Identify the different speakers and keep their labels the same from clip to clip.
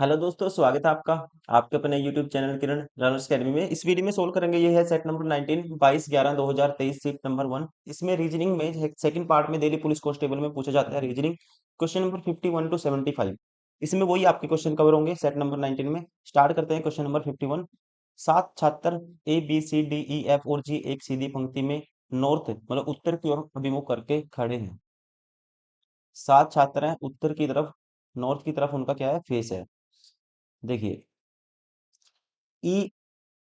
Speaker 1: Hello दोस्तों, स्वागत है आपका आपके अपने यूट्यूब चैनल किरण रनर्स अकेडमी में। इस वीडियो में सोल्व करेंगे। ये है सेट नंबर 19 22/11/2023 सीट नंबर 1। इसमें रीजनिंग में सेकंड पार्ट में दिल्ली पुलिस कांस्टेबल में पूछा जाता है रीजनिंग। क्वेश्चन नंबर 51 टू 75 इसमें वही आपके क्वेश्चन कवर होंगे सेट नंबर 19 में। स्टार्ट करते हैं क्वेश्चन नंबर 51। 7 छात्र A B C D E F और G एक सीधी पंक्ति में नॉर्थ मतलब उत्तर की ओर अभिमुख करके खड़े हैं। 7 छात्र हैं उत्तर की तरफ, नॉर्थ की तरफ उनका क्या है, फेस है। देखिए, ई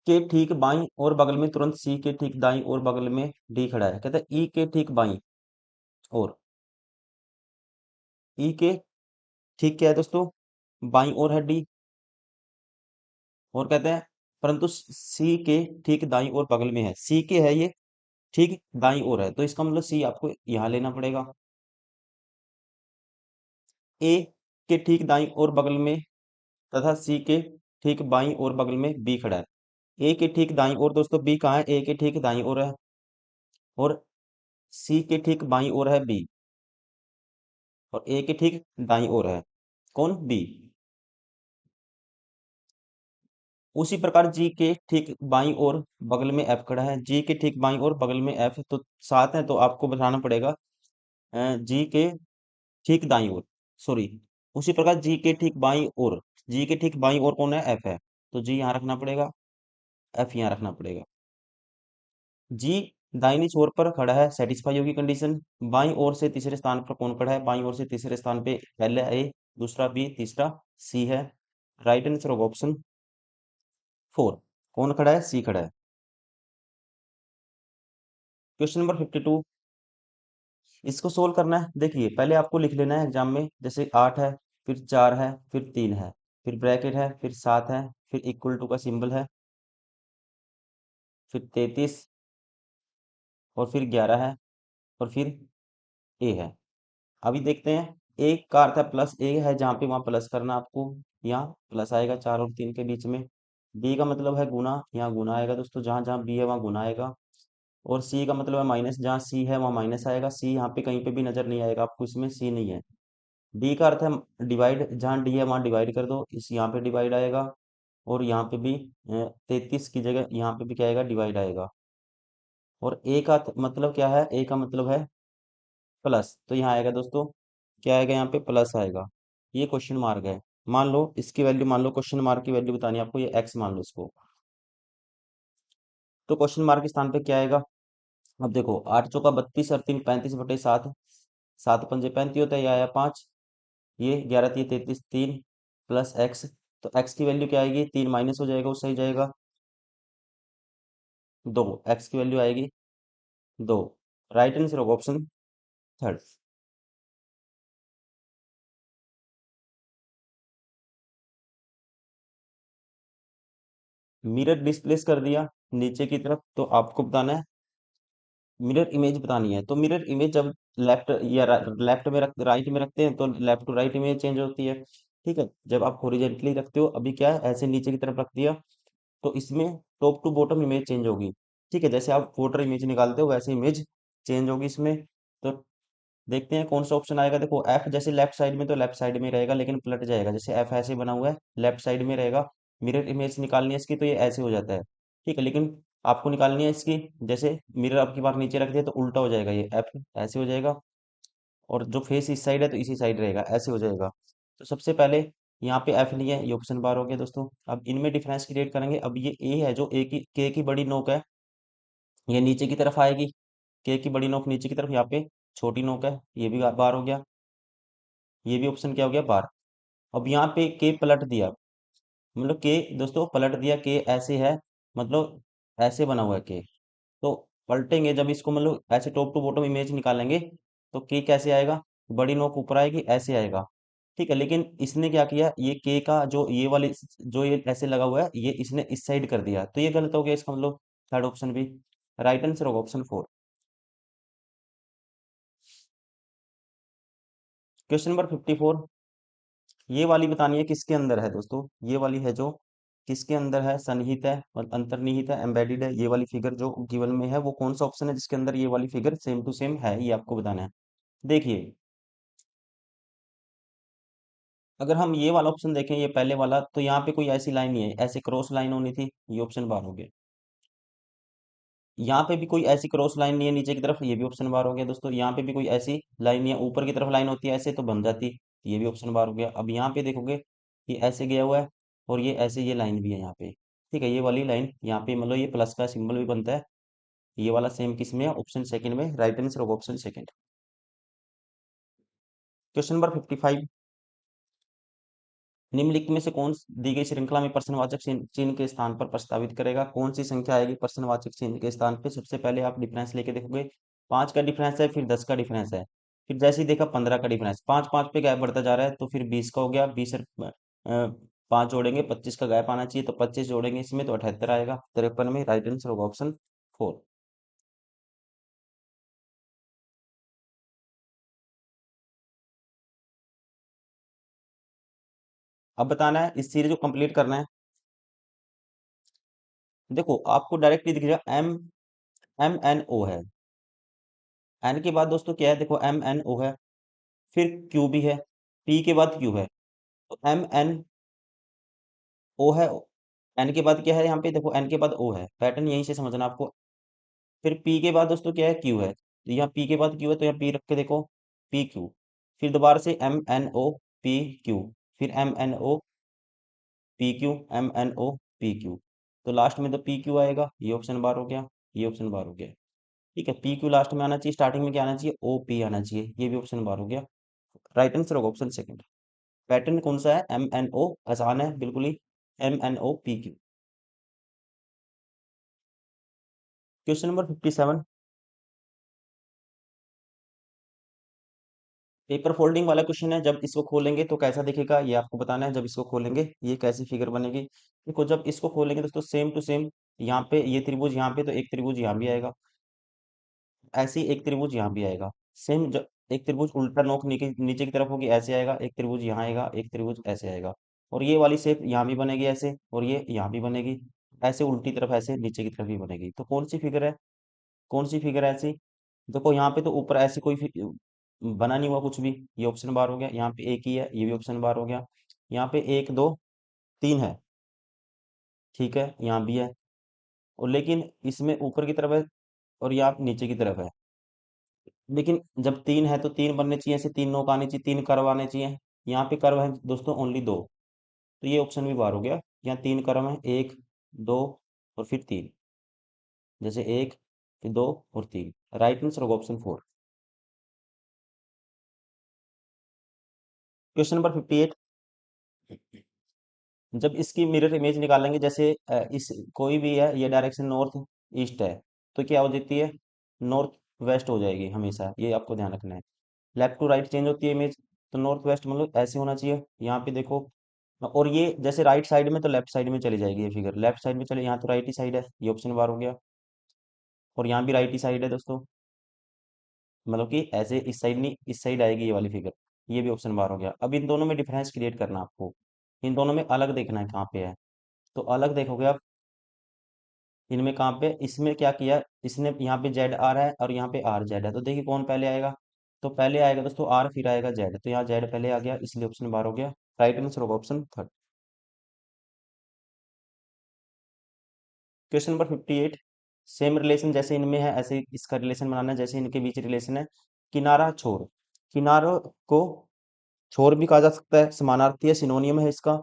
Speaker 1: के ठीक बाईं और बगल में तुरंत सी के ठीक दाईं और बगल में डी खड़ा है। कहता है ई के ठीक बाईं और ई के ठीक क्या है दोस्तों, बाईं और है डी। और कहते हैं परंतु सी के ठीक दाईं और बगल में है, सी के है ये ठीक दाईं और है, तो इसका मतलब सी आपको यहां लेना पड़ेगा। ए के ठीक दाईं और बगल में तथा सी के ठीक बाईं और बगल में बी खड़ा है। ए के ठीक दाईं और दोस्तों बी कहाँ है, ए के ठीक दाईं और है और सी के ठीक बाईं और है बी और ए के ठीक दाईं ओर है कौन, बी। उसी प्रकार जी के ठीक बाईं ओर बगल में एफ खड़ा है, जी के ठीक बाईं ओर बगल में एफ तो साथ है, तो आपको बताना पड़ेगा जी के ठीक दाईं ओर, सॉरी, उसी प्रकार जी के ठीक बाईं ओर, जी के ठीक बाईं ओर कौन है, एफ है, तो जी यहाँ रखना पड़ेगा, एफ यहाँ रखना पड़ेगा। जी दाहिनी छोर पर खड़ा है, सेटिस्फाई होगी कंडीशन। बाईं ओर से तीसरे स्थान पर कौन खड़ा है, बाईं ओर से तीसरे स्थान पे पहला ए, दूसरा बी, तीसरा सी है। राइट आंसर ऑफ ऑप्शन 4 कौन खड़ा है, सी खड़ा है। क्वेश्चन नंबर 52 इसको सोल्व करना है। देखिए, पहले आपको लिख लेना है एग्जाम में, जैसे 8 है, फिर 4 है, फिर 3 है, फिर ब्रैकेट है, फिर 7 है, फिर इक्वल टू का सिंबल है, फिर 33 और फिर 11 है और फिर ए है। अभी देखते हैं, ए का अर्थ है प्लस, ए है जहाँ पे वहां प्लस करना आपको, यहाँ प्लस आएगा 4 और 3 के बीच में। बी का मतलब है गुना, यहाँ गुना आएगा दोस्तों, जहाँ जहाँ बी है वहाँ गुना आएगा। और सी का मतलब है माइनस, जहाँ सी है वहाँ माइनस आएगा। सी यहाँ पे कहीं पे भी नजर नहीं आएगा आपको, इसमें सी नहीं है। डी का अर्थ है डिवाइड, जहाँ डी है वहाँ डिवाइड कर दो, इस यहाँ पे डिवाइड आएगा। और यहाँ पे भी 33 की जगह यहाँ पे भी क्या आएगा, डिवाइड आएगा। और ए का मतलब क्या है, ए का मतलब है प्लस, तो यहाँ आएगा दोस्तों, क्या आएगा, यहाँ पे प्लस आएगा। ये क्वेश्चन मार्क है, मान लो इसकी वैल्यू, मान लो क्वेश्चन मार्क की वैल्यू बतानी है आपको, ये एक्स मान लो इसको, तो क्वेश्चन मार्क के स्थान पे क्या आएगा। अब देखो, 8 चौका 32 और 3 35/7, 7 पंजे 35 होता है, ये आया 5, ये 11 3 33, 3 प्लस एक्स, तो एक्स की वैल्यू क्या आएगी, 3 माइनस हो जाएगा, वो सही जाएगा 2, एक्स की वैल्यू आएगी 2। Right answer of option third. Mirror displace कर दिया नीचे की तरफ, तो आपको बताना है मिरर इमेज बतानी है। तो मिरर इमेज जब लेफ्ट या लेफ्ट में रख, राइट में रखते हैं तो left to right image change होती है। ठीक है, जब आप हॉरिजेंटली रखते हो, अभी क्या है ऐसे नीचे की तरफ रख दिया, तो इसमें top to bottom image change होगी। ठीक है, जैसे आप फोल्डर इमेज निकालते हो वैसे इमेज चेंज होगी इसमें। तो देखते हैं कौन सा ऑप्शन आएगा। देखो, एफ जैसे लेफ्ट साइड में, तो लेफ्ट साइड में रहेगा, लेकिन पलट जाएगा, जैसे एफ ऐसे बना हुआ है लेफ्ट साइड में रहेगा। मिरर इमेज निकालनी है इसकी, तो ये ऐसे हो जाता है। ठीक है, लेकिन आपको निकालनी है इसकी, जैसे मिरर आपकी बार नीचे रख दिया तो उल्टा हो जाएगा, ये एफ ऐसे हो जाएगा, और जो फेस इस साइड है तो इसी साइड रहेगा, ऐसे हो जाएगा। तो सबसे पहले यहाँ पे एफ नहीं है, ये ऑप्शन बार हो गया दोस्तों। अब इनमें डिफरेंस क्रिएट करेंगे। अब ये ए है, जो ए की के की बड़ी नोक है, ये नीचे की तरफ आएगी, के की बड़ी नोक नीचे की तरफ, यहाँ पे छोटी नोक है, ये भी बार हो गया, ये भी ऑप्शन क्या हो गया, बार। अब यहाँ पे के पलट दिया, मतलब के दोस्तों पलट दिया, के ऐसे है, मतलब ऐसे बना हुआ है के, तो पलटेंगे जब इसको, मतलब ऐसे टॉप टू बॉटम इमेज निकालेंगे, तो के कैसे आएगा, बड़ी नोक ऊपर आएगी, ऐसे आएगा। ठीक है, लेकिन इसने क्या किया, ये के का जो ये वाली, जो ये ऐसे लगा हुआ है, ये इसने इस साइड कर दिया, तो ये गलत हो गया, इसका मतलब थर्ड ऑप्शन भी। राइट आंसर होगा ऑप्शन 4। क्वेश्चन नंबर 54, ये वाली बतानी है किसके अंदर है दोस्तों, ये वाली है जो किसके अंदर है, सन्निहित है और अंतर्निहित है, एम्बेडेड है, ये वाली फिगर जो गिवन में है वो कौन सा ऑप्शन है जिसके अंदर ये वाली फिगर सेम टू सेम है, ये आपको बताना है। देखिए, अगर हम ये वाला ऑप्शन देखें, ये पहले वाला, तो यहाँ पे कोई ऐसी लाइन नहीं है, ऐसे क्रॉस लाइन होनी थी, ये ऑप्शन बार हो गया। यहाँ पे भी कोई ऐसी क्रॉस लाइन नहीं है नीचे की तरफ, ये भी ऑप्शन बार हो गया दोस्तों। यहाँ पे भी कोई ऐसी लाइन नहीं है, ऊपर की तरफ लाइन होती है ऐसे तो बन जाती, ये भी ऑप्शन बार हो गया। अब यहाँ पे देखोगे ये ऐसे गया हुआ है, और ये ऐसे ये लाइन भी है यहाँ पे, ठीक है, ये वाली लाइन यहाँ पे मतलब ये प्लस का सिंबल भी बनता है। ये वाला सेम किस में है, ऑप्शन सेकंड में, राइट आंसर होगा ऑप्शन सेकंड। क्वेश्चन नंबर 55, निम्नलिखित में से कौन दी गई श्रृंखला में प्रश्नवाचक चिन्ह चिन्ह के स्थान पर प्रस्तावित करेगा, कौन सी संख्या आएगी प्रश्नवाचक चिन्ह के स्थान पे? सबसे पहले आप डिफरेंस लेके देखोगे, 5 का डिफरेंस है, फिर 10 का डिफरेंस है, फिर जैसे ही देखा 15 का डिफरेंस, 5 5 पे गैप बढ़ता जा रहा है, तो फिर 20 का हो गया, 20 और 5 जोड़ेंगे, 25 का गैप आना चाहिए, तो 25 जोड़ेंगे इसमें तो 78 आएगा। 53 में राइट आंसर होगा ऑप्शन 4। अब बताना है इस सीरीज को कंप्लीट करना है। देखो आपको डायरेक्टली दिख जाएगा एम, एम एन ओ है, एन के बाद दोस्तों क्या है, देखो एम एन ओ है, फिर क्यू भी है, पी के बाद क्यू है, तो एम एन ओ है, एन के बाद क्या है, यहाँ पे देखो एन के बाद ओ है, पैटर्न यहीं से समझना आपको। फिर पी के बाद दोस्तों क्या है, क्यू है, तो यहाँ पी के बाद क्यू है, तो यहाँ पी रख के देखो, पी क्यू, फिर दोबारा से M N O P Q, फिर M N O P Q, M N O P Q, तो लास्ट में तो पी क्यू आएगा, ये ऑप्शन बार हो गया, ये ऑप्शन बार हो गया। ठीक है, पी क्यू लास्ट में आना चाहिए, स्टार्टिंग में क्या आना चाहिए, ओ पी आना चाहिए, ये भी ऑप्शन बार हो गया। राइट आंसर होगा ऑप्शन सेकंड। पैटर्न कौन सा है, एम एन ओ, आसान है बिल्कुल ही, M N O P Q. Question number 57, paper folding वाला क्वेश्चन है। जब इसको खोलेंगे तो कैसा दिखेगा ये आपको बताना है, जब इसको खोलेंगे ये कैसी फिगर बनेगी। देखो जब इसको खोलेंगे दोस्तों सेम टू सेम, यहाँ पे ये त्रिभुज यहाँ पे, तो एक त्रिभुज यहाँ भी आएगा, ऐसे ही एक त्रिभुज यहाँ भी आएगा, सेम। जब एक त्रिभुज उल्टा नोक नीचे नीचे की तरफ होगी ऐसे आएगा, एक त्रिभुज यहाँ आएगा, एक त्रिभुज ऐसे आएगा, और ये वाली शेप यहाँ भी बनेगी ऐसे, और ये यहाँ भी बनेगी ऐसे, उल्टी तरफ ऐसे नीचे की तरफ भी बनेगी। तो कौन सी फिगर है, कौन सी फिगर है ऐसी? देखो यहाँ पे तो ऊपर ऐसी कोई बना नहीं हुआ कुछ भी, ये ऑप्शन बार हो गया। यहाँ पे एक ही है, ये भी ऑप्शन बार हो गया। यहाँ पे एक दो तीन है, ठीक है, यहाँ भी है, और लेकिन इसमें ऊपर की तरफ है, और यहाँ पे नीचे की तरफ है। लेकिन जब तीन है तो तीन बनने चाहिए, ऐसे तीन नोक आने चाहिए, तीन कर्व आने चाहिए। यहाँ पे कर्व है दोस्तों ओनली दो, तो ये ऑप्शन भी बार हो गया। यहाँ तीन कर्व है, एक, दो, और फिर तीन, जैसे एक, फिर दो, और तीन। राइट आंसर होगा ऑप्शन 4। क्वेश्चन नंबर 58, जब इसकी मिरर इमेज निकालेंगे, जैसे इस कोई भी है, ये डायरेक्शन नॉर्थ ईस्ट है, तो क्या हो जाती है, नॉर्थ वेस्ट हो जाएगी हमेशा, ये आपको ध्यान रखना है। लेफ्ट टू राइट चेंज होती है इमेज, तो नॉर्थ वेस्ट मतलब ऐसे होना चाहिए। यहाँ पे देखो, और ये जैसे राइट साइड में तो लेफ्ट साइड में चली जाएगी ये फिगर, लेफ्ट साइड में चले, यहाँ तो राइट ही साइड है, ये ऑप्शन बार हो गया, और यहाँ भी राइट ही साइड है दोस्तों, मतलब कि ऐसे इस साइड नहीं, इस साइड आएगी ये वाली फिगर, ये भी ऑप्शन बार हो गया। अब इन दोनों में डिफरेंस क्रिएट करना आपको, इन दोनों में अलग देखना है कहाँ पे है, तो अलग देखोगे आप, इनमें कहाँ पे, इसमें क्या किया इसने, यहाँ पे जेड आ रहा है और यहाँ पे आर जेड है, तो देखिए कौन पहले आएगा, तो पहले आएगा दोस्तों आर, फिर आएगा जेड, तो यहाँ जेड पहले आ गया, इसलिए ऑप्शन बार हो गया। राइट आंसर होगा option third. Question number 58, same relation जैसे इनमें है ऐसे इसका रिलेशन बनाना है, जैसे इनके बीच रिलेशन है, किनारा छोर, किनारों को छोर भी कहा जा सकता है, समानार्थी है, सिनोनियम है इसका।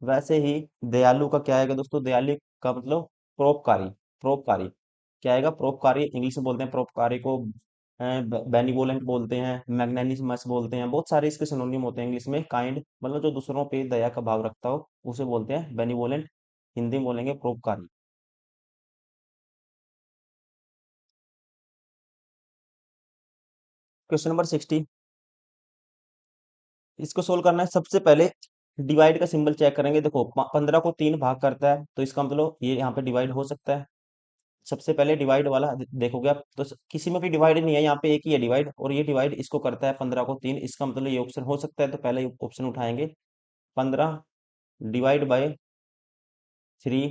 Speaker 1: वैसे ही दयालु का क्या आएगा दोस्तों, दयालु का मतलब परोपकारी, परोपकारी क्या आएगा, परोपकारी, इंग्लिश में बोलते हैं परोपकारी को, बेनिवोलेंट बोलते हैं, मैग्नेनिमस बोलते हैं, बहुत सारे इसके सिनोनियम होते हैं इंग्लिश में। काइंड मतलब जो दूसरों पे दया का भाव रखता हो उसे बोलते हैं बेनिवोलेंट, हिंदी में बोलेंगे परोपकारी। क्वेश्चन नंबर 60, इसको सोल्व करना है। सबसे पहले डिवाइड का सिंबल चेक करेंगे, देखो 15 को 3 भाग करता है, तो इसका मतलब ये यहाँ पे डिवाइड हो सकता है। सबसे पहले डिवाइड वाला देखोगे आप, तो किसी में भी डिवाइड नहीं है, यहाँ पे एक ही है डिवाइड, और ये डिवाइड इसको करता है 15 को 3, इसका मतलब ये ऑप्शन हो सकता है, तो पहले ऑप्शन उठाएंगे। 15 डिवाइड बाय 3,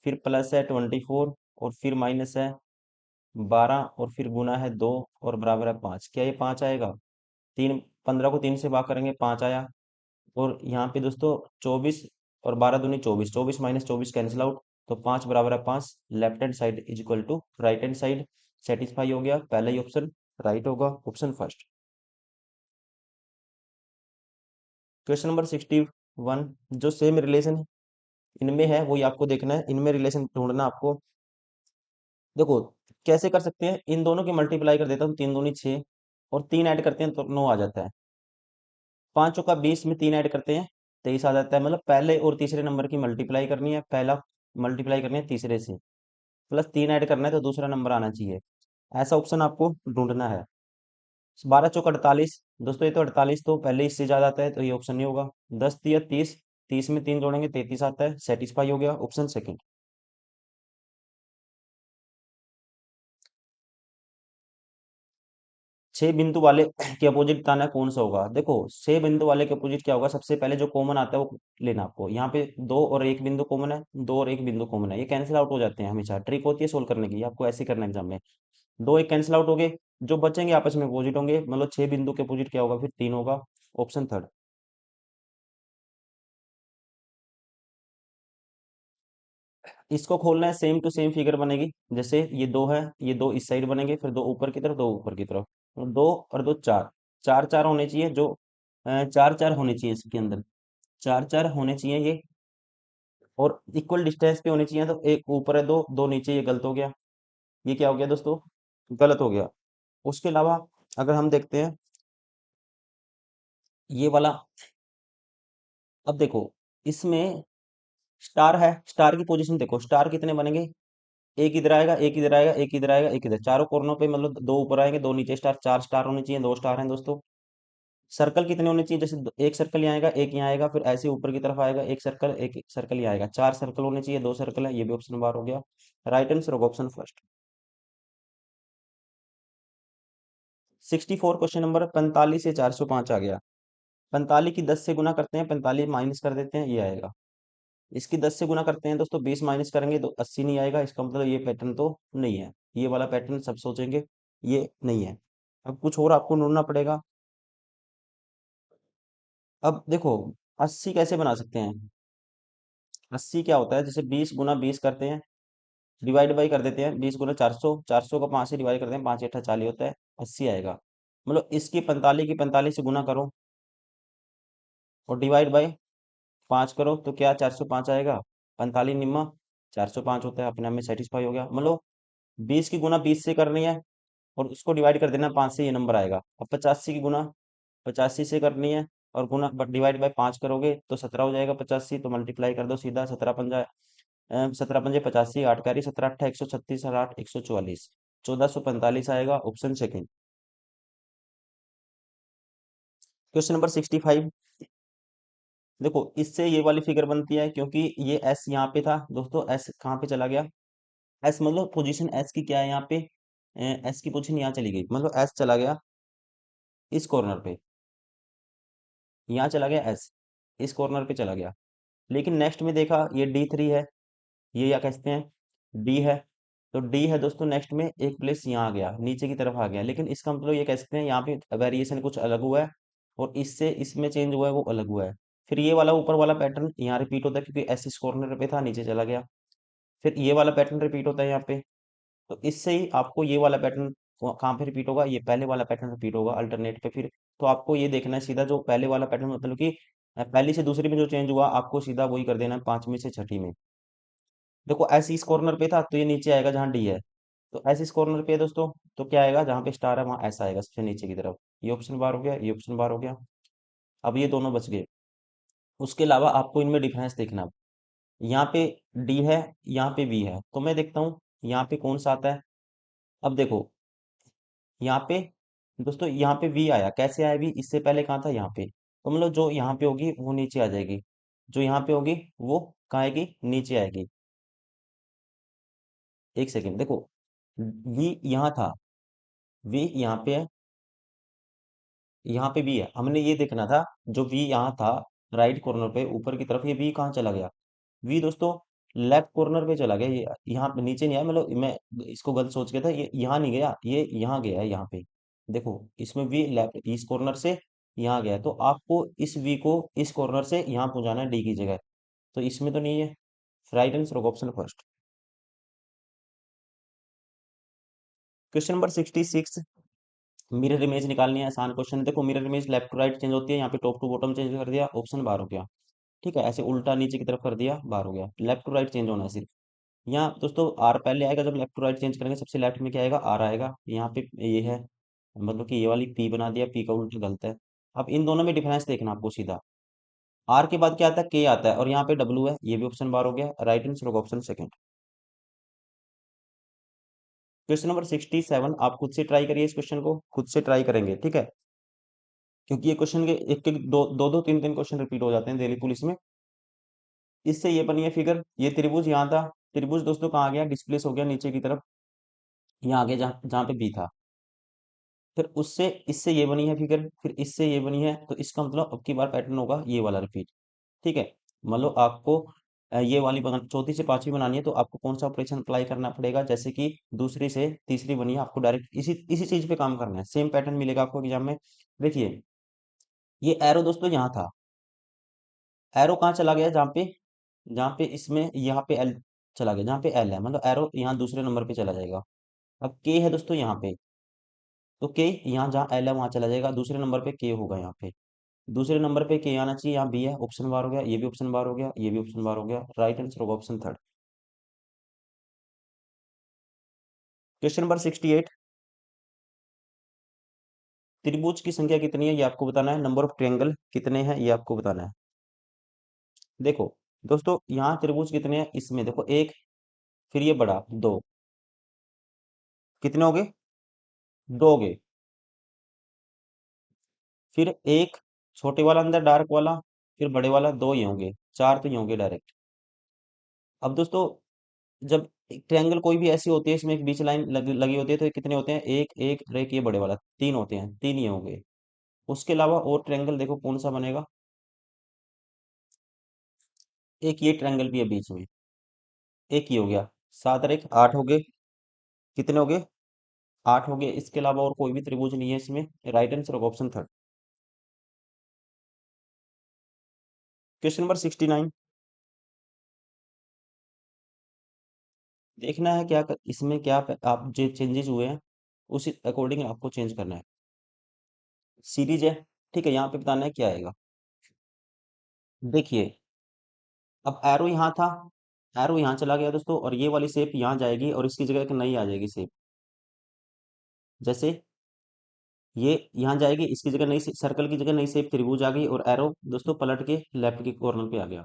Speaker 1: फिर प्लस है 24, और फिर माइनस है 12, और फिर गुना है 2, और बराबर है 5। क्या ये 5 आएगा? तीन, 15 को 3 से भाग करेंगे 5 आया, और यहाँ पे दोस्तों 24 और 12 दूनी 24, 24 - 24 कैंसिल आउट, तो 5 बराबर है 5। Left hand side is equal to right hand side, satisfy हो गया, पहला ही ऑप्शन राइट होगा, ऑप्शन फर्स्ट। क्वेश्चन नंबर 61, जो सेम रिलेशन इनमें है वही आपको देखना है, इनमें रिलेशन ढूंढना आपको। देखो कैसे कर सकते हैं, इन दोनों की मल्टीप्लाई कर देता हूँ, 3 दूनी 6, और 3 ऐड करते हैं तो 9 आ जाता है। 5 चौका 20 में 3 ऐड करते हैं 23 आ जाता है। मतलब पहले और तीसरे नंबर की मल्टीप्लाई करनी है, पहला मल्टीप्लाई करनी है तीसरे से, प्लस 3 ऐड करना है तो दूसरा नंबर आना चाहिए। ऐसा ऑप्शन आपको ढूंढना है। 12 चौका 48, दोस्तों ये तो 48 तो पहले इससे ज्यादा आता है तो ये ऑप्शन नहीं होगा। 10 × 30, 30 में 3 जोड़ेंगे 33 आता है, सेटिस्फाई हो गया, ऑप्शन सेकंड। 6 बिंदु वाले के अपोजिट बताना है कौन सा होगा। देखो 6 बिंदु वाले के अपोजिट क्या होगा, सबसे पहले जो कॉमन आता है वो लेना आपको। यहाँ पे 2 और 1 बिंदु कॉमन है, 2 और 1 बिंदु कॉमन है, ये कैंसिल आउट हो जाते हैं। हमेशा ट्रिक होती है सोल्व करने की, आपको ऐसे करना है एग्जाम में। 2 1 कैंसिल आउट हो गए, जो बचेंगे आपस में अपोजिट होंगे, मतलब 6 बिंदु के अपोजिट क्या होगा, फिर 3 होगा, ऑप्शन थर्ड। इसको खोलना है, सेम टू सेम फिगर बनेगी। जैसे ये 2 है, ये 2 इस साइड बनेंगे, फिर 2 ऊपर की तरफ, 2 ऊपर की तरफ, तो 2 और 2 4, 4 4 होने चाहिए, जो 4 4 होने चाहिए इसके अंदर, 4 4 होने चाहिए ये, और इक्वल डिस्टेंस पे होने चाहिए। तो एक ऊपर है, 2 2 नीचे, ये गलत हो गया। ये क्या हो गया दोस्तों, गलत हो गया। उसके अलावा अगर हम देखते हैं ये वाला, अब देखो इसमें स्टार है, स्टार की पोजीशन देखो, स्टार कितने बनेंगे, एक इधर आएगा, एक इधर आएगा, एक इधर आएगा, एक इधर, चारों कोनों पे मतलब 2 ऊपर आएंगे 2 नीचे, स्टार 4 स्टार होने चाहिए, 2 स्टार हैं दोस्तों। सर्कल कितने होने चाहिए, जैसे एक सर्कल यहाँ आएगा, एक यहाँ आएगा, फिर ऐसे ऊपर की तरफ आएगा एक सर्कल यहाँ आएगा, 4 सर्कल होने चाहिए, 2 सर्कल है, ये भी ऑप्शन बार हो गया। राइट आंसर होगा ऑप्शन फर्स्ट। 64 क्वेश्चन नंबर, 45 से 405 आ गया। 45 की 10 से गुना करते हैं, 45 माइनस कर देते हैं, ये आएगा। इसकी 10 से गुना करते हैं दोस्तों, 20 माइनस करेंगे तो 80 नहीं आएगा, इसका मतलब ये पैटर्न तो नहीं है। ये वाला पैटर्न सब सोचेंगे, ये नहीं है। अब कुछ और आपको ढूंढना पड़ेगा। अब देखो 80 कैसे बना सकते हैं। 80 क्या होता है, जैसे 20 × 20 करते हैं, डिवाइड बाई कर देते हैं, 20 × 400, 400 का 5 से डिवाइड करते हैं, 5 × 8 = 40 होता है, 80 आएगा। मतलब इसकी 45 की 45 से गुना करो और डिवाइड बाई 5 करो तो क्या 405 आएगा। 45 निम्मा 405 होता है, अपने आप में सेटिस्फाई हो गया। मतलब 20 की गुना 20 से करनी है और उसको डिवाइड कर देना 5 से, ये नंबर आएगा। अब 85 की गुना 85 से करनी है और गुना डिवाइड बाय 5 करोगे तो 17 हो जाएगा 85, तो मल्टीप्लाई कर दो सीधा, 17 पंजे 8 कैरी, 17 8 136 और 8 144, 1445 आएगा, ऑप्शन सेकंड। क्वेश्चन नंबर 65, देखो इससे ये वाली फिगर बनती है, क्योंकि ये एस यहाँ पे था दोस्तों, एस कहाँ पे चला गया, एस मतलब पोजीशन एस की क्या है यहाँ पे, एस की पोजीशन यहाँ चली गई, मतलब एस चला गया इस कॉर्नर पे, यहाँ चला गया एस, इस कॉर्नर पे चला गया। लेकिन नेक्स्ट में देखा ये D3 है, ये क्या कहते हैं डी है, तो डी है दोस्तों, नेक्स्ट में एक प्लेस यहाँ आ गया, नीचे की तरफ आ गया, लेकिन इसका मतलब ये कह सकते हैं यहाँ पे वेरिएशन कुछ अलग हुआ है, और इससे इसमें चेंज हुआ है वो अलग हुआ है। फिर ये वाला ऊपर वाला पैटर्न यहाँ रिपीट होता है, क्योंकि एस इस कॉर्नर पे था, नीचे चला गया। फिर ये वाला पैटर्न रिपीट होता है यहाँ पे, तो इससे ही आपको ये वाला पैटर्न कहाँ पे रिपीट होगा, ये पहले वाला पैटर्न रिपीट होगा अल्टरनेट पे। फिर तो आपको ये देखना है सीधा, जो पहले वाला पैटर्न मतलब कि पहली से दूसरी में जो चेंज हुआ, आपको सीधा वही कर देना है पांचवी से छठी में। देखो ऐसे इस कॉर्नर पे था तो ये नीचे आएगा जहाँ डी है, तो ऐसे इस कॉर्नर पे है दोस्तों, तो क्या आएगा, जहाँ पे स्टार है वहां ऐसा आएगा सबसे नीचे की तरफ। ये ऑप्शन बार हो गया, ये ऑप्शन बार हो गया। अब ये दोनों बच गए। उसके अलावा आपको इनमें डिफरेंस देखना है। यहाँ पे डी है, यहाँ पे बी है, तो मैं देखता हूँ यहाँ पे कौन सा आता है। अब देखो यहाँ पे दोस्तों, यहाँ पे वी आया, कैसे आया वी, इससे पहले कहाँ था यहाँ पे, तो मतलब जो यहाँ पे होगी वो नीचे आ जाएगी, जो यहाँ पे होगी वो कहाँ आएगी, नीचे आएगी। एक सेकेंड देखो, वी यहाँ था, वी यहाँ पे है, यहाँ पे भी है, हमने ये देखना था, जो वी यहाँ था राइट कॉर्नर पे ऊपर की तरफ, ये वी कहाँ चला गया, वी दोस्तों लेफ्ट कॉर्नर पे चला गया, ये यहाँ पे नीचे नहीं आया, मतलब मैं इसको गलत सोच गया था, ये यहाँ नहीं गया, ये यहाँ गया है यहाँ पे। देखो इसमें वी लेफ्ट इस कॉर्नर से यहाँ गया है, तो आपको इस वी को इस कॉर्नर से यहाँ पहुंचाना है डी की जगह। तो इसमें तो नहीं है, राइट आंसर होगा option first. Question number 66, mirror image निकालनी है, आसान क्वेश्चन है। देखो mirror image left to right change होती है, यहाँ पे टॉप टू बॉटम चेंज कर दिया, ऑप्शन बार हो गया। ठीक है, ऐसे उल्टा नीचे की तरफ कर दिया, बार हो गया। लेफ्ट टू राइट चेंज होना है सिर्फ। यहाँ दोस्तों आर पहले आएगा, जब लेफ्ट टू राइट चेंज करेंगे सबसे लेफ्ट में क्या आएगा, आर आएगा। यहाँ पे ये है, मतलब कि ये वाली पी बना दिया, पी का उल्टा गलत है। अब इन दोनों में डिफरेंस देखना आपको सीधा। आर के बाद क्या आता है, के आता है, और यहाँ पे डब्ल्यू है, ये भी ऑप्शन बार हो गया। राइट आंसर होगा ऑप्शन सेकंड। क्वेश्चन नंबर 67, आप खुद से ट्राई करिए, इस क्वेश्चन को खुद से ट्राई करेंगे, ठीक है, क्योंकि ये क्वेश्चन के एक एक दो दो दो तीन तीन क्वेश्चन रिपीट हो जाते हैं दिल्ली पुलिस में। इससे ये बनी है फिगर, ये त्रिभुज यहाँ था, त्रिभुज दोस्तों कहाँ गया, डिस्प्लेस हो गया नीचे की तरफ, यहाँ आ गया जहाँ जहाँ पे बी था। फिर उससे इससे ये बनी है फिगर, फिर इससे ये बनी है, तो इसका मतलब अब की बार पैटर्न होगा ये वाला रिपीट। ठीक है, मतलब आपको ये वाली चौथी से पांचवी बनानी है, तो आपको कौन सा ऑपरेशन अप्लाई करना पड़ेगा, जैसे कि दूसरी से तीसरी बनी है, आपको डायरेक्ट इसी इसी चीज पे काम करना है, सेम पैटर्न मिलेगा आपको एग्जाम में। देखिए ये एरो दोस्तों यहाँ था, एरो कहाँ चला गया, जहाँ पे इसमें यहाँ पे एल चला गया, जहाँ पे एल है, मतलब एरो यहाँ दूसरे नंबर पे चला जाएगा। अब के है दोस्तों यहाँ पे, तो के यहाँ जहाँ एल है वहां चला जाएगा, दूसरे नंबर पे के होगा यहाँ पे। दूसरे नंबर पे के आना चाहिए, यहाँ बी है, ऑप्शन बार हो गया, ये भी ऑप्शन बार हो गया, ये भी ऑप्शन बार हो गया। राइट आंसर होगा ऑप्शन थर्ड। क्वेश्चन नंबर 68, त्रिभुज की संख्या कितनी है ये आपको बताना है, नंबर ऑफ ट्रायंगल कितने हैं ये आपको बताना है। देखो दोस्तों यहाँ त्रिभुज कितने हैं, इसमें देखो एक, फिर ये बड़ा दो, कितने हो गए, दो हो गए। फिर एक छोटे वाला अंदर डार्क वाला, फिर बड़े वाला, दो ये होंगे, चार तो ये होंगे डायरेक्ट। अब दोस्तों जब एक ट्रायंगल कोई भी ऐसी होती है, इसमें एक बीच लाइन लगी होती है, तो ये कितने होते हैं, एक एक और एक ये बड़े वाला, तीन होते हैं, तीन ये होंगे। उसके अलावा और ट्रायंगल देखो कौन सा बनेगा, एक ये ट्रायंगल भी है बीच में, एक ही हो गया, सात और एक आठ हो गए। कितने हो गए, आठ हो गए। इसके अलावा और कोई भी त्रिभुज नहीं है इसमें। राइट आंसर होगा ऑप्शन थर्ड। क्वेश्चन नंबर 69, देखना है क्या इसमें क्या आप जो चेंजेस हुए हैं उसी अकॉर्डिंग आपको चेंज करना है। सीरीज है, ठीक है, यहाँ पे बताना है क्या आएगा। देखिए अब एरो यहाँ था, एरो यहाँ चला गया दोस्तों, और ये वाली शेप यहाँ जाएगी, और इसकी जगह एक नई आ जाएगी शेप। जैसे ये यहाँ जाएगी, इसकी जगह नई सर्कल की जगह नई शेप त्रिभुज आ गई, और एरो दोस्तों पलट के लेफ्ट के कॉर्नर पे आ गया।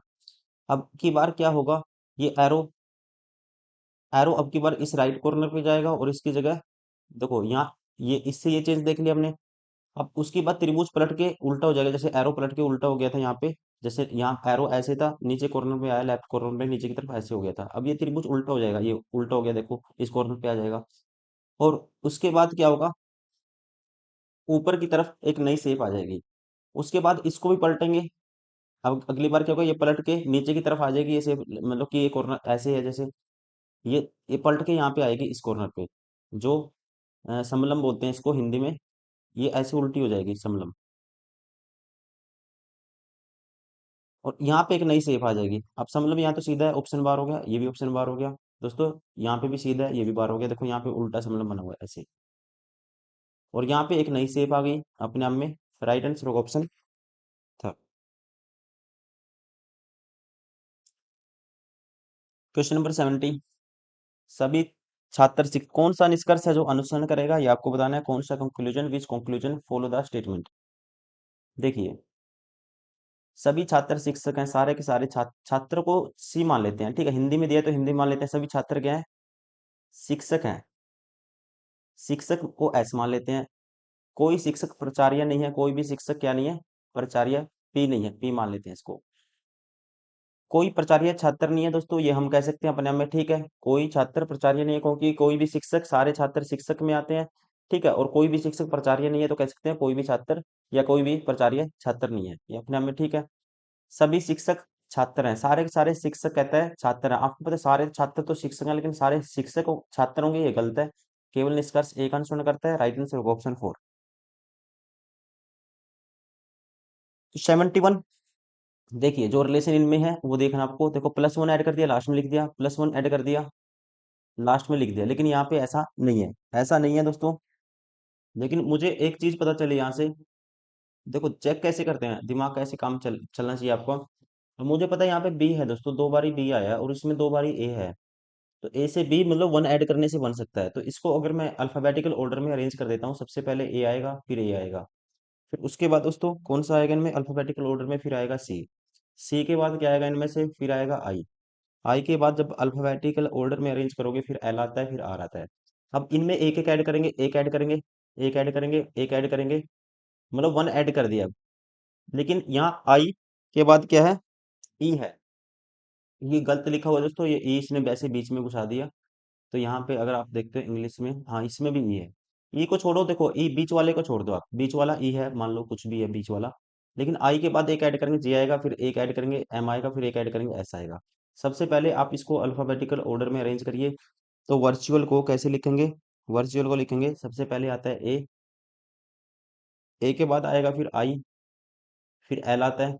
Speaker 1: अब की बार क्या होगा, ये एरो एरो अब की बार इस राइट कॉर्नर पे जाएगा, और इसकी जगह देखो यहाँ ये इससे ये चेंज देख लिया हमने। अब उसके बाद त्रिभुज पलट के उल्टा हो जाएगा, जैसे एरो पलट के उल्टा हो गया था यहाँ पे, जैसे यहाँ एरो ऐसे था, नीचे कॉर्नर पे आया, लेफ्ट कॉर्नर पे नीचे की तरफ ऐसे हो गया था, अब ये त्रिभुज उल्टा हो जाएगा, ये उल्टा हो गया, देखो इस कॉर्नर पे आ जाएगा। और उसके बाद क्या होगा, ऊपर की तरफ एक नई शेप आ जाएगी। उसके बाद इसको भी पलटेंगे। अब अगली बार क्या होगा, ये पलट के नीचे की तरफ आ जाएगी ये शेप, मतलब कि ये कॉर्नर ऐसे है, जैसे ये पलट के यहाँ पे आएगी इस कॉर्नर पे, जो समलम बोलते हैं इसको हिंदी में। ये ऐसे उल्टी हो जाएगी समलम, और यहाँ पे एक नई शेप आ जाएगी। अब समलम यहाँ तो सीधा है, ऑप्शन बार हो गया, ये भी ऑप्शन बार हो गया दोस्तों। यहाँ पे भी सीधा है, ये भी बार हो गया, देखो यहाँ पे उल्टा समलम बना हुआ है ऐसे, और यहाँ पे एक नई शेप आ गई अपने आप में। राइट आंसर होगा ऑप्शन था। क्वेश्चन नंबर 70, सभी छात्र कौन सा निष्कर्ष है जो अनुसरण करेगा, ये आपको बताना है, कौन सा conclusion, which conclusion follow the statement. देखिए सभी छात्र शिक्षक हैं, सारे के सारे छात्र को सी मान लेते हैं, ठीक है, हिंदी में दिया तो हिंदी मान लेते हैं, सभी छात्र क्या है, शिक्षक हैं, शिक्षक को एस मान लेते हैं। कोई शिक्षक प्राचार्य नहीं है, कोई भी शिक्षक क्या नहीं है, प्राचार्य, पी नहीं है, पी मान लेते हैं इसको। कोई प्राचार्य छात्र नहीं है दोस्तों, ये हम कह सकते हैं अपने आप में, ठीक है, कोई छात्र प्राचार्य नहीं है, क्योंकि कोई भी शिक्षक, सारे छात्र शिक्षक में आते हैं, ठीक है, और कोई भी शिक्षक प्राचार्य नहीं है, तो कह सकते हैं कोई भी छात्र या कोई भी प्राचार्य छात्र नहीं है, ये अपने आप में ठीक है। सभी शिक्षक छात्र हैं, सारे के सारे शिक्षक कहता है छात्र हैं, आपको पता है सारे छात्र तो शिक्षक हैं, लेकिन सारे शिक्षक छात्र होंगे, ये गलत है। केवल निष्कर्ष एक अनुसरण करता है। राइट आंसर होगा ऑप्शन फोर। तो 71, देखिए जो रिलेशन इनमें है वो देखना आपको, देखो +1 ऐड कर दिया, लास्ट में लिख दिया, +1 ऐड कर दिया, लास्ट में लिख दिया, लेकिन यहाँ पे ऐसा नहीं है, ऐसा नहीं है दोस्तों। लेकिन मुझे एक चीज पता चली यहाँ से, देखो चेक कैसे करते हैं, दिमाग कैसे काम चलना चाहिए आपको। तो मुझे पता है यहाँ पे बी है दोस्तों, 2 बारी बी आया है और इसमें 2 बारी ए है। तो ए से बी मतलब 1 ऐड करने से बन सकता है, तो इसको अगर मैं अल्फाबेटिकल ऑर्डर में अरेंज कर देता हूँ, सबसे पहले ए आएगा, फिर ए आएगा, फिर उसके बाद दोस्तों कौन सा आएगा इनमें अल्फाबेटिकल ऑर्डर में, फिर आएगा सी, सी के बाद क्या आएगा इनमें से, फिर आएगा आई, आई के बाद जब अल्फाबेटिकल ऑर्डर में अरेंज करोगे फिर एल आता है, फिर आर आता है। अब इनमें एक एक ऐड करेंगे, एक ऐड करेंगे, एक ऐड करेंगे, एक ऐड करेंगे, मतलब 1 ऐड कर दिया। लेकिन यहाँ आई के बाद क्या है, ई है, ये गलत लिखा हुआ है दोस्तों, ये ई इसने वैसे बीच में घुसा दिया। तो यहाँ पे अगर आप देखते हो इंग्लिश में, हाँ इसमें भी ई है, ई को छोड़ो, देखो ई बीच वाले को छोड़ दो आप, बीच वाला ई है, मान लो कुछ भी है बीच वाला, लेकिन आई के बाद एक ऐड करेंगे जे आएगा, फिर एक ऐड करेंगे एम आएगा, फिर एक ऐड करेंगे एस आएगा। सबसे पहले आप इसको अल्फाबेटिकल ऑर्डर में अरेंज करिए। तो वर्चुअल को कैसे लिखेंगे, वर्चुअल को लिखेंगे सबसे पहले आता है ए के बाद आएगा फिर आई, फिर एल आता है,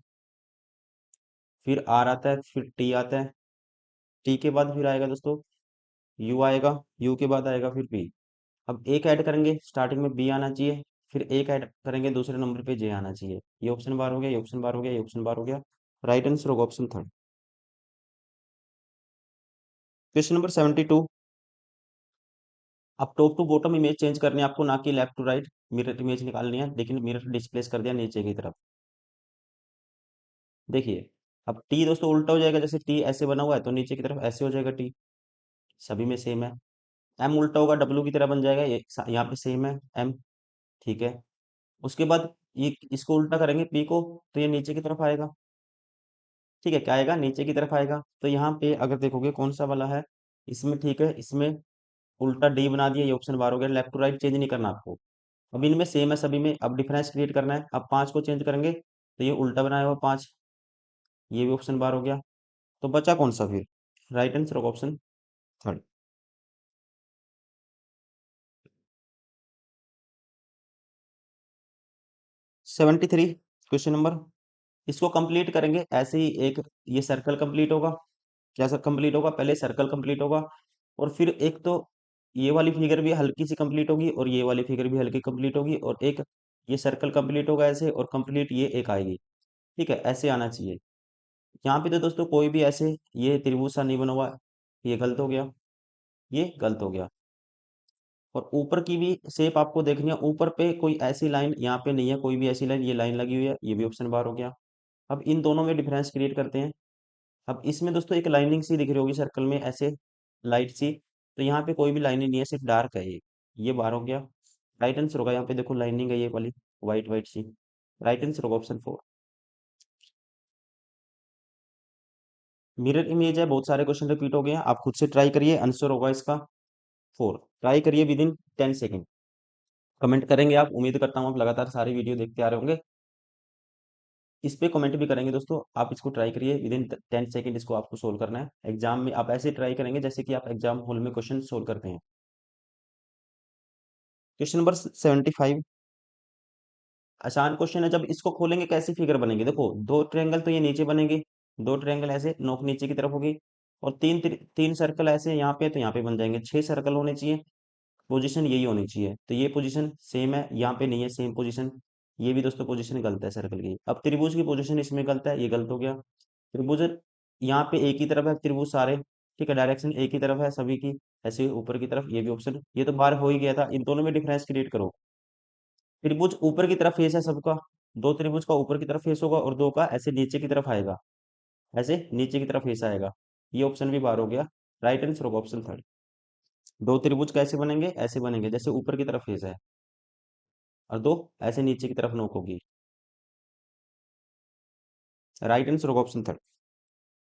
Speaker 1: फिर आर आता है, फिर टी आता है, टी के बाद फिर आएगा दोस्तों यू आएगा, यू के बाद आएगा फिर पी। अब एक ऐड करेंगे, स्टार्टिंग में बी आना चाहिए, फिर एक ऐड करेंगे दूसरे नंबर पे जे आना चाहिए। ये ऑप्शन बार हो गया, ये ऑप्शन बार हो गया, ये ऑप्शन बार हो गया। राइट आंसर होगा ऑप्शन थर्ड। क्वेश्चन नंबर 72, अब top to bottom image change करनी है आपको, ना कि left to right. Mirror image निकालनी है, लेकिन मिरर डिस्प्लेस कर दिया नीचे की तरफ। देखिए अब टी दोस्तों उल्टा हो जाएगा, जैसे टी ऐसे बना हुआ है तो नीचे की तरफ ऐसे हो जाएगा टी, सभी में सेम है। एम उल्टा होगा, डब्ल्यू की तरह बन जाएगा, ये यहाँ पे सेम है एम, ठीक है। उसके बाद ये इसको उल्टा करेंगे पी को, तो ये नीचे की तरफ आएगा, ठीक है, क्या आएगा, नीचे की तरफ आएगा। तो यहाँ पे अगर देखोगे कौन सा वाला है, इसमें ठीक है, इसमें उल्टा डी बना दिया, ये ऑप्शन बार हो गया, लेफ्ट टू राइट चेंज नहीं करना आपको। अब इनमें सेम है सभी में, अब डिफरेंस क्रिएट करना है। अब 5 को चेंज करेंगे तो ये उल्टा बनाया हुआ 5, ये भी ऑप्शन बार हो गया। तो बचा कौन सा फिर, राइट आंसर होगा ऑप्शन थर्ड। 73 क्वेश्चन नंबर, इसको कंप्लीट करेंगे ऐसे ही, एक ये सर्कल कंप्लीट होगा, क्या सर कंप्लीट होगा, पहले सर्कल कंप्लीट होगा, और फिर एक तो ये वाली फिगर भी हल्की सी कंप्लीट होगी, और ये वाली फिगर भी हल्की कंप्लीट होगी, और एक ये सर्कल कंप्लीट होगा ऐसे, और कंप्लीट ये एक आएगी, ठीक है, ऐसे आना चाहिए। यहाँ पे तो दोस्तों कोई भी ऐसे ये त्रिभुज सा नहीं बना हुआ, ये गलत हो गया, ये गलत हो गया। और ऊपर की भी शेप आपको देखनी है, ऊपर पे कोई ऐसी लाइन यहाँ पे नहीं है, कोई भी ऐसी लाइन, ये लाइन लगी हुई है, ये भी ऑप्शन बार हो गया। अब इन दोनों में डिफरेंस क्रिएट करते हैं। अब इसमें दोस्तों एक लाइनिंग सी दिख रही होगी सर्कल में ऐसे, लाइट सी, तो यहाँ पे कोई भी लाइनिंग नहीं है, सिर्फ डार्क है ये बार हो गया। राइट आंसर होगा, यहाँ पे देखो लाइनिंग है ये वाली, व्हाइट व्हाइट सी। राइट आंसर होगा ऑप्शन 4। मिरर इमेज है, बहुत सारे क्वेश्चन रिपीट हो गए हैं, आप खुद से ट्राई करिए, आंसर होगा इसका 4। ट्राई करिए विद इन 10 सेकेंड, कमेंट करेंगे आप, उम्मीद करता हूँ आप लगातार सारी वीडियो देखते आ रहे होंगे। इस पे कमेंट भी करेंगे दोस्तों, आप इसको ट्राई करिए विद इन 10 सेकेंड, इसको आपको सोल्व करना है। एग्जाम में आप ऐसे ट्राई करेंगे जैसे कि आप एग्जाम हॉल में क्वेश्चन सोल्व करते हैं। क्वेश्चन नंबर 75, आसान क्वेश्चन है। जब इसको खोलेंगे कैसी फिगर बनेगी, देखो दो ट्रायंगल तो ये नीचे बनेंगे, दो ट्रायंगल ऐसे नोक नीचे की तरफ होगी, और तीन सर्कल ऐसे यहाँ पे, तो यहाँ पे बन जाएंगे 6 सर्कल होने चाहिए। पोजीशन यही होनी चाहिए, तो ये पोजीशन सेम है, यहाँ पे नहीं है सेम पोजीशन। ये भी दोस्तों पोजीशन गलत है सर्कल की। अब त्रिभुज की पोजीशन इसमें गलत है, ये गलत हो गया। त्रिभुज यहाँ पे एक ही तरफ है, त्रिभुज सारे, ठीक है, डायरेक्शन एक ही तरफ है सभी की, ऐसे ऊपर की तरफ, ये भी ऑप्शन, ये तो बार हो ही गया था। इन दोनों में डिफरेंस क्रिएट करो। त्रिभुज ऊपर की तरफ फेस है सबका, दो त्रिभुज का ऊपर की तरफ फेस होगा, और दो का ऐसे नीचे की तरफ आएगा, ऐसे नीचे की तरफ फेस आएगा, ये ऑप्शन भी बार हो गया। राइट आंसर होगा ऑप्शन थर्ड। दो त्रिभुज कैसे बनेंगे, ऐसे बनेंगे जैसे ऊपर की तरफ फेस है, और दो ऐसे नीचे की तरफ नोक होगी। राइट आंसर होगा ऑप्शन थर्ड।